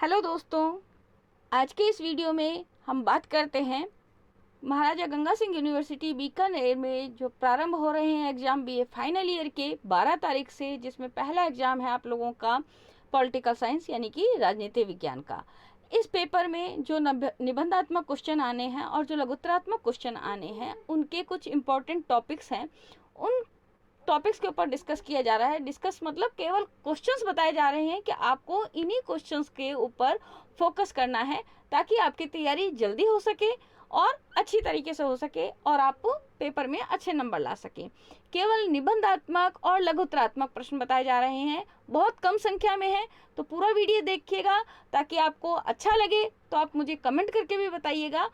Hello दोस्तों, आज के इस वीडियो में हम बात करते हैं महाराजा गंगा सिंह यूनिवर्सिटी बीकानेर में जो प्रारंभ हो रहे हैं एग्ज़ाम बीए फाइनल ईयर के 12 तारीख से, जिसमें पहला एग्ज़ाम है आप लोगों का पॉलिटिकल साइंस यानी कि राजनीति विज्ञान का। इस पेपर में जो निबंधात्मक क्वेश्चन आने हैं और जो लघुत्तरात्मक क्वेश्चन आने हैं उनके कुछ इंपॉर्टेंट टॉपिक्स हैं, उन टॉपिक्स के ऊपर डिस्कस किया जा रहा है। डिस्कस मतलब केवल क्वेश्चंस बताए जा रहे हैं कि आपको इन्हीं क्वेश्चंस के ऊपर फोकस करना है ताकि आपकी तैयारी जल्दी हो सके और अच्छी तरीके से हो सके और आप पेपर में अच्छे नंबर ला सकें। केवल निबंधात्मक और लघुत्तरात्मक प्रश्न बताए जा रहे हैं, बहुत कम संख्या में है, तो पूरा वीडियो देखिएगा ताकि आपको अच्छा लगे। तो आप मुझे कमेंट करके भी बताइएगा।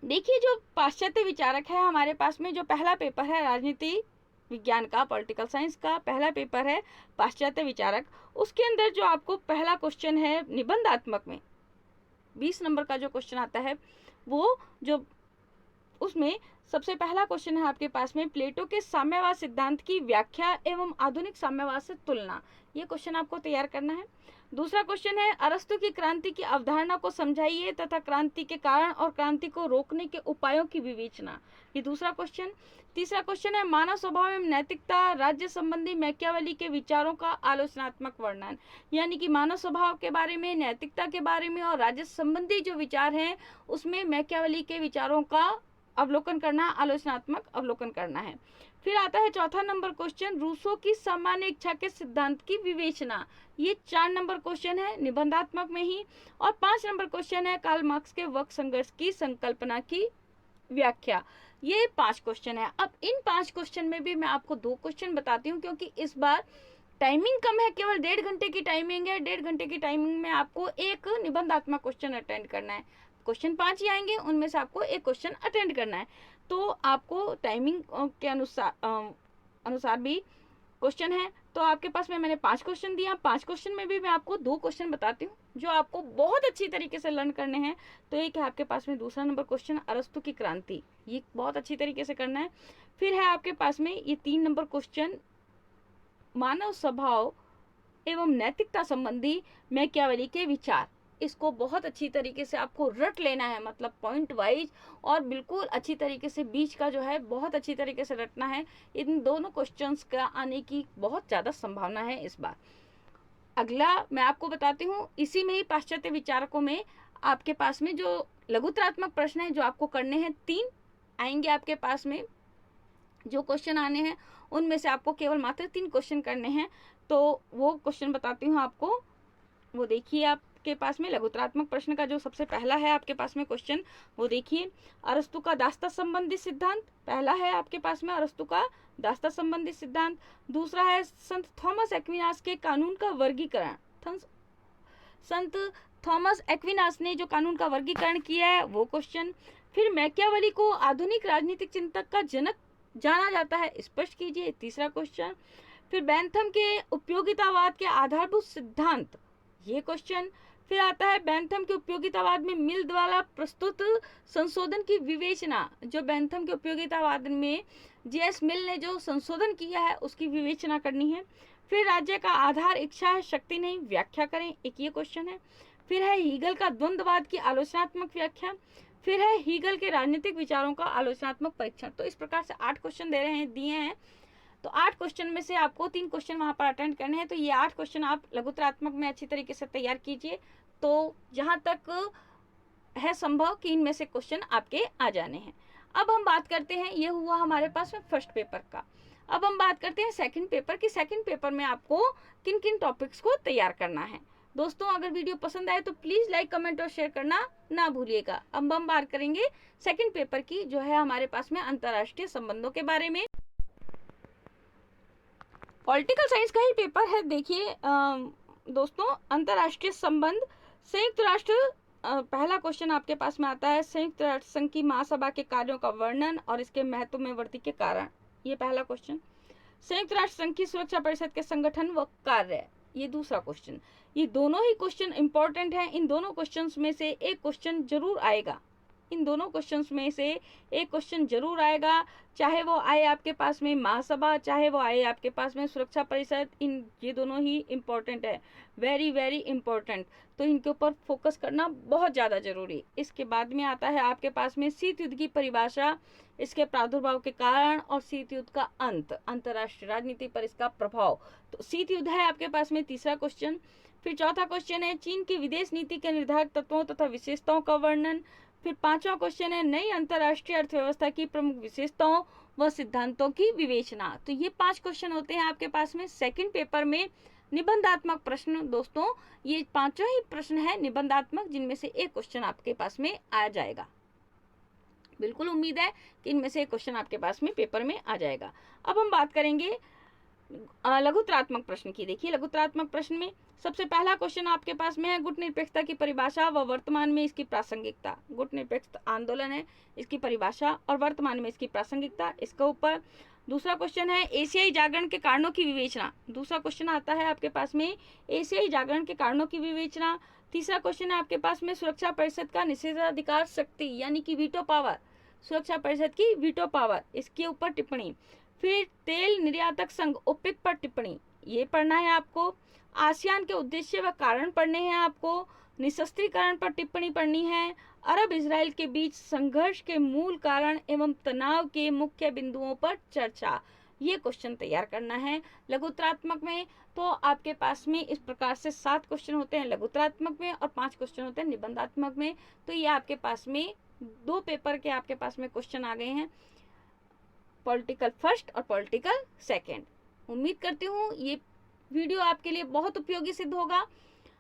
देखिए, जो पाश्चात्य विचारक है हमारे पास में, जो पहला पेपर है राजनीति विज्ञान का, पॉलिटिकल साइंस का पहला पेपर है पाश्चात्य विचारक, उसके अंदर जो आपको पहला क्वेश्चन है निबंधात्मक में 20 नंबर का जो क्वेश्चन आता है, वो जो उसमें सबसे पहला क्वेश्चन है आपके पास में प्लेटो के साम्यवाद सिद्धांत की व्याख्या एवं आधुनिक साम्यवाद से तुलना। ये क्वेश्चन आपको तैयार करना है। दूसरा क्वेश्चन है अरस्तु की क्रांति की अवधारणा को समझाइए तथा क्रांति के कारण और क्रांति को रोकने के उपायों की विवेचना। ये दूसरा क्वेश्चन। तीसरा क्वेश्चन है मानव स्वभाव एवं नैतिकता राज्य संबंधी मैकियावेली के विचारों का आलोचनात्मक वर्णन, यानी कि मानव स्वभाव के बारे में, नैतिकता के बारे में और राज्य संबंधी जो विचार हैं उसमें मैकियावेली के विचारों का अवलोकन करना, आलोचनात्मक अवलोकन करना है। फिर आता है चौथा नंबर क्वेश्चन रूसो की सामान्य इच्छा के सिद्धांत की विवेचना। ये 4 नंबर क्वेश्चन है निबंधात्मक में ही। और 5 नंबर क्वेश्चन है कार्ल मार्क्स के वर्ग संघर्ष की संकल्पना की व्याख्या। ये 5 क्वेश्चन है। अब इन 5 क्वेश्चन में भी मैं आपको 2 क्वेश्चन बताती हूँ, क्योंकि इस बार टाइमिंग कम है, केवल 1.5 घंटे की टाइमिंग है। 1.5 घंटे की टाइमिंग में आपको एक निबंधात्मक क्वेश्चन अटेंड करना है। क्वेश्चन 5 ही आएंगे, उनमें से आपको एक क्वेश्चन अटेंड करना है। तो आपको टाइमिंग के अनुसार भी क्वेश्चन है। तो आपके पास में मैंने 5 क्वेश्चन दिया। 5 क्वेश्चन में भी मैं आपको 2 क्वेश्चन बताती हूँ जो आपको बहुत अच्छी तरीके से लर्न करने हैं। तो एक है आपके पास में दूसरा नंबर क्वेश्चन अरस्तु की क्रांति, ये बहुत अच्छी तरीके से करना है। फिर है आपके पास में ये 3 नंबर क्वेश्चन मानव स्वभाव एवं नैतिकता संबंधी मैकियावेली के विचार। इसको बहुत अच्छी तरीके से आपको रट लेना है, मतलब पॉइंट वाइज, और बिल्कुल अच्छी तरीके से बीच का जो है बहुत अच्छी तरीके से रटना है। इन दोनों क्वेश्चंस का आने की बहुत ज़्यादा संभावना है इस बार। अगला मैं आपको बताती हूँ, इसी में ही पाश्चात्य विचारकों में आपके पास में जो लघुत्तरात्मक प्रश्न है जो आपको करने हैं, 3 आएंगे आपके पास में। जो क्वेश्चन आने हैं उनमें से आपको केवल मात्र 3 क्वेश्चन करने हैं। तो वो क्वेश्चन बताती हूँ आपको। वो देखिए, आपके पास में लघुत्तरात्मक प्रश्न का जो सबसे पहला है आपके पास में क्वेश्चन, वो देखिए अरस्तु का दास्ता संबंधी सिद्धांत। पहला है आपके पास में अरस्तु का दास्ता संबंधी सिद्धांत। दूसरा है संत थॉमस एक्विनास के कानून का वर्गीकरण। संत थॉमस एक्विनास ने जो कानून का वर्गीकरण किया है वो क्वेश्चन। फिर मैकियावेली को आधुनिक राजनीतिक चिंतक का जनक जाना जाता है, स्पष्ट कीजिए, तीसरा क्वेश्चन। फिर बेंथम के उपयोगितावाद के आधारभूत सिद्धांत, ये क्वेश्चन। फिर आता है बेंथम के उपयोगितावाद में मिल द्वारा प्रस्तुत संशोधन की विवेचना। जो बेंथम के उपयोगितावाद में जेएस मिल ने जो संशोधन किया है उसकी विवेचना करनी है। फिर राज्य का आधार इच्छा है, शक्ति नहीं, व्याख्या करें, एक ये क्वेश्चन है। फिर है हीगल का द्वंद्ववाद की आलोचनात्मक व्याख्या। फिर है हीगल के राजनीतिक विचारों का आलोचनात्मक परीक्षण। तो इस प्रकार से 8 क्वेश्चन दिए हैं। तो 8 क्वेश्चन में से आपको 3 क्वेश्चन वहां पर अटेंड करने हैं। तो ये 8 क्वेश्चन आप लघुत्तरात्मक में अच्छी तरीके से तैयार कीजिए। तो जहां तक है संभव कि इनमें से क्वेश्चन आपके आ जाने हैं। अब हम बात करते हैं, ये हुआ हमारे पास में फर्स्ट पेपर का। अब हम बात करते हैं सेकंड पेपर की। सेकंड पेपर में आपको किन किन टॉपिक्स को तैयार करना है। दोस्तों, अगर वीडियो पसंद आए तो प्लीज लाइक, कमेंट और शेयर करना ना भूलिएगा। अब हम बात करेंगे सेकंड पेपर की, जो है हमारे पास में अंतर्राष्ट्रीय संबंधों के बारे में। पॉलिटिकल साइंस का ही पेपर है। देखिए दोस्तों, अंतर्राष्ट्रीय संबंध, संयुक्त राष्ट्र, पहला क्वेश्चन आपके पास में आता है संयुक्त राष्ट्र संघ की महासभा के कार्यों का वर्णन और इसके महत्व में वृद्धि के कारण। ये पहला क्वेश्चन। संयुक्त राष्ट्र संघ की सुरक्षा परिषद के संगठन व कार्य, ये दूसरा क्वेश्चन। ये दोनों ही क्वेश्चन इंपॉर्टेंट हैं। इन दोनों क्वेश्चंस में से एक क्वेश्चन जरूर आएगा। इन दोनों क्वेश्चंस में से एक क्वेश्चन जरूर आएगा, चाहे वो आए आपके पास में महासभा, चाहे वो आए आपके पास में सुरक्षा परिषद। ये दोनों ही इम्पोर्टेंट है, वेरी वेरी इम्पोर्टेंट। तो इनके ऊपर फोकस करना बहुत ज़्यादा जरूरी। इसके बाद में आता है आपके पास में शीत युद्ध की परिभाषा, इसके प्रादुर्भाव के कारण और शीत युद्ध का अंत, अंतर्राष्ट्रीय राजनीति पर इसका प्रभाव। तो शीत युद्ध है आपके पास में तीसरा क्वेश्चन। फिर चौथा क्वेश्चन है चीन की विदेश नीति के निर्धारक तत्वों तथा विशेषताओं का वर्णन। फिर पांचवा क्वेश्चन है नई अंतर्राष्ट्रीय अर्थव्यवस्था की प्रमुख विशेषताओं व सिद्धांतों की विवेचना। तो ये 5 क्वेश्चन होते हैं आपके पास में सेकंड पेपर में निबंधात्मक प्रश्न। दोस्तों ये पांचों ही प्रश्न है निबंधात्मक, जिनमें से एक क्वेश्चन आपके पास में आ जाएगा। बिल्कुल उम्मीद है कि इनमें से एक क्वेश्चन आपके पास में पेपर में आ जाएगा। अब हम बात करेंगे लघुत्तरात्मक प्रश्न की। देखिए लघुत्तरात्मक प्रश्न में सबसे पहला क्वेश्चन आपके पास में है गुट निरपेक्षता की परिभाषा व वर्तमान में इसकी प्रासंगिकता। गुट निरपेक्ष आंदोलन है, इसकी परिभाषा और वर्तमान में इसकी प्रासंगिकता, इसके ऊपर। दूसरा क्वेश्चन है एशियाई जागरण के कारणों की विवेचना। दूसरा क्वेश्चन आता है आपके पास में एशियाई जागरण के कारणों की विवेचना। तीसरा क्वेश्चन है आपके पास में सुरक्षा परिषद का निषेधाधिकार शक्ति यानी कि वीटो पावर, सुरक्षा परिषद की वीटो पावर, इसके ऊपर टिप्पणी। फिर तेल निर्यातक संघ ओपेक पर टिप्पणी, ये पढ़ना है आपको। आसियान के उद्देश्य व कारण पढ़ने हैं आपको। निशस्त्रीकरण पर टिप्पणी पढ़नी है। अरब इजराइल के बीच संघर्ष के मूल कारण एवं तनाव के मुख्य बिंदुओं पर चर्चा, ये क्वेश्चन तैयार करना है लघुत्तरात्मक में। तो आपके पास में इस प्रकार से 7 क्वेश्चन होते हैं लघुत्तरात्मक में और 5 क्वेश्चन होते हैं निबंधात्मक में। तो ये आपके पास में 2 पेपर के आपके पास में क्वेश्चन आ गए हैं, पॉलिटिकल फर्स्ट और पॉलिटिकल सेकंड। उम्मीद करती हूँ ये वीडियो आपके लिए बहुत उपयोगी सिद्ध होगा।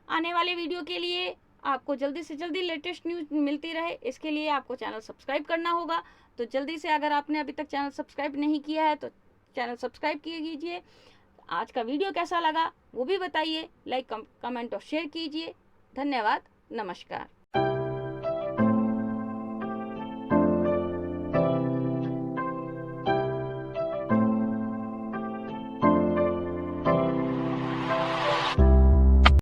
आने वाले वीडियो के लिए आपको जल्दी से जल्दी लेटेस्ट न्यूज मिलती रहे, इसके लिए आपको चैनल सब्सक्राइब करना होगा। तो जल्दी से, अगर आपने अभी तक चैनल सब्सक्राइब नहीं किया है तो चैनल सब्सक्राइब कीजिए। आज का वीडियो कैसा लगा वो भी बताइए, लाइक कमेंट और शेयर कीजिए। धन्यवाद, नमस्कार।